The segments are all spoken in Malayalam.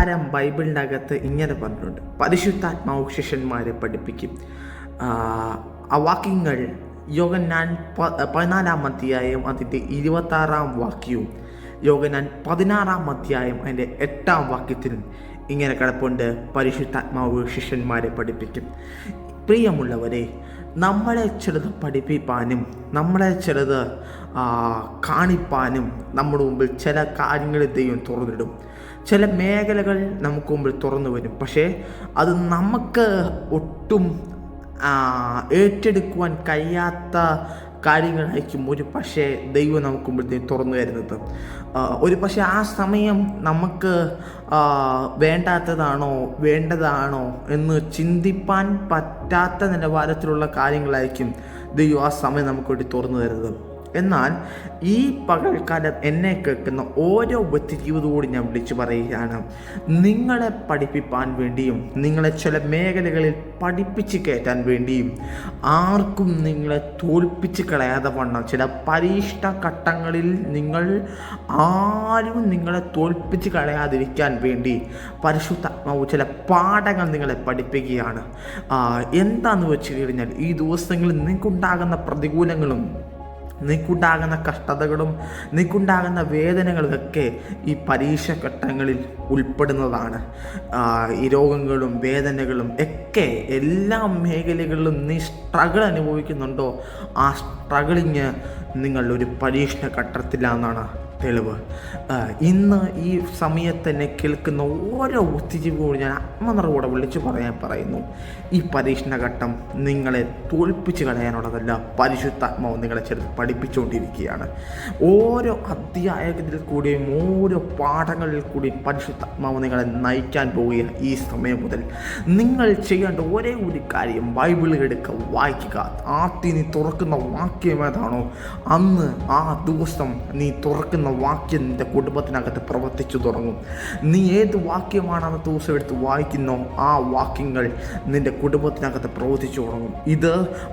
ഇപ്രകാരം ബൈബിളിൻ്റെ അകത്ത് ഇങ്ങനെ പറഞ്ഞിട്ടുണ്ട്, പരിശുദ്ധാത്മാവ് ശിഷ്യന്മാരെ പഠിപ്പിക്കും. ആ വാക്യങ്ങൾ യോഹന്നാൻ 14 അധ്യായം അതിൻ്റെ 26 വാക്യവും യോഹന്നാൻ 16 അധ്യായം അതിൻ്റെ 8 വാക്യത്തിലും ഇങ്ങനെ കിടപ്പുണ്ട്, പരിശുദ്ധാത്മാവ് ശിഷ്യന്മാരെ പഠിപ്പിക്കും. പ്രിയമുള്ളവരെ, നമ്മളെ ചിലത് പഠിപ്പിക്കാനും നമ്മളെ ചിലത് കാണിപ്പാനും നമ്മുടെ മുമ്പിൽ ചില കാര്യങ്ങൾ ദൈവം തുറന്നിടും. ചില മേഖലകൾ നമുക്ക് മുമ്പിൽ തുറന്നു വരും. പക്ഷേ അത് നമുക്ക് ഒട്ടും ഏറ്റെടുക്കുവാൻ കഴിയാത്ത കാര്യങ്ങളായിരിക്കും ഒരു പക്ഷേ ദൈവം നമുക്ക് മുമ്പിൽ തുറന്നു തരുന്നത്. ഒരു പക്ഷേ ആ സമയം നമുക്ക് വേണ്ടാത്തതാണോ വേണ്ടതാണോ എന്ന് ചിന്തിപ്പാൻ പറ്റാത്ത നിലവാരത്തിലുള്ള കാര്യങ്ങളായിരിക്കും ദൈവം ആ സമയം നമുക്ക് വേണ്ടി തുറന്നു തരുന്നത്. എന്നാൽ ഈ പകൽക്കാലം എന്നെ കേൾക്കുന്ന ഓരോ വ്യക്തി ജീവിതത്തോട് ഞാൻ വിളിച്ചു പറയുകയാണ്, നിങ്ങളെ പഠിപ്പിക്കാൻ വേണ്ടിയും നിങ്ങളെ ചില മേഖലകളിൽ പഠിപ്പിച്ച് കയറ്റാൻ വേണ്ടിയും ആർക്കും നിങ്ങളെ തോൽപ്പിച്ച് കളയാതെ വണ്ണം ചില പരീക്ഷണ ഘട്ടങ്ങളിൽ ആരും നിങ്ങളെ തോൽപ്പിച്ച് കളയാതിരിക്കാൻ വേണ്ടി പരിശുദ്ധാത്മാവ് ചില പാഠങ്ങൾ നിങ്ങളെ പഠിപ്പിക്കുകയാണ്. എന്താണെന്ന് വെച്ച് കഴിഞ്ഞാൽ, ഈ ദിവസങ്ങളിൽ നിങ്ങൾക്കുണ്ടാകുന്ന പ്രതികൂലങ്ങളും നിനക്കുണ്ടാകുന്ന കഷ്ടതകളും നിനക്കുണ്ടാകുന്ന വേദനകളൊക്കെ ഈ പരീക്ഷ ഘട്ടങ്ങളിൽ ഉൾപ്പെടുന്നതാണ്. ഈ രോഗങ്ങളും വേദനകളും ഒക്കെ എല്ലാ മേഖലകളിലും നീ സ്ട്രഗിൾ അനുഭവിക്കുന്നുണ്ടോ, ആ സ്ട്രഗിളിങ് നിങ്ങളൊരു പരീക്ഷണ ഘട്ടത്തിലാണെന്നാണ് തെളിവ്. ഇന്ന് ഈ സമയത്ത് തന്നെ കേൾക്കുന്ന ഓരോ ബുദ്ധിജീവിയോട് ഞാൻ ആത്മനിറവോടെ വിളിച്ചു പറയുന്നു, ഈ പരീക്ഷണഘട്ടം നിങ്ങളെ തോൽപ്പിച്ച് കളയാനുള്ളതല്ല. പരിശുദ്ധാത്മാവ് നിങ്ങളെ ചെറുത് പഠിപ്പിച്ചുകൊണ്ടിരിക്കുകയാണ്. ഓരോ അധ്യായത്തിൽ കൂടിയും ഓരോ പാഠങ്ങളിൽ കൂടിയും പരിശുദ്ധാത്മാവ് നിങ്ങളെ നയിക്കാൻ പോവുകയാണ്. ഈ സമയം മുതൽ നിങ്ങൾ ചെയ്യേണ്ട ഒരേ ഒരു കാര്യം, ബൈബിൾ എടുക്കുക, വായിക്കുക. ആദ്യം നീ തുറക്കുന്ന വാക്യം ഏതാണോ അന്ന് ആ ദിവസം നീ തുറക്കുന്ന വാക്യം നിന്റെ കുടുംബത്തിനകത്ത് പ്രവർത്തിച്ചു തുടങ്ങും. നീ ഏത് വാക്യമാണ് അന്ന് ദിവസം എടുത്ത് വായിക്കുന്നോ ആ വാക്യങ്ങൾ നിന്റെ കുടുംബത്തിനകത്ത് പ്രവർത്തിച്ചു തുടങ്ങും. ഇത്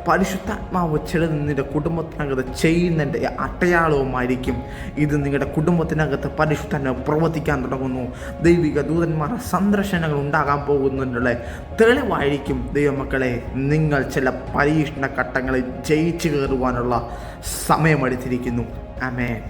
പരിശുദ്ധാത്മാവ് ചിലത് നിന്റെ കുടുംബത്തിനകത്ത് ചെയ്യുന്നതിൻ്റെ അടയാളവുമായിരിക്കും. ഇത് നിങ്ങളുടെ കുടുംബത്തിനകത്ത് പരിശുദ്ധാത്മാവ് പ്രവർത്തിക്കാൻ തുടങ്ങുന്നു. ദൈവിക ദൂതന്മാരുടെ സന്ദർശനങ്ങൾ ഉണ്ടാകാൻ പോകുന്നതിനുള്ള തെളിവായിരിക്കും. ദൈവമക്കളെ, നിങ്ങൾ ചില പരീക്ഷണ ഘട്ടങ്ങളിൽ ജയിച്ചു കയറുവാനുള്ള സമയമെടുത്തിരിക്കുന്നു. ആമേൻ.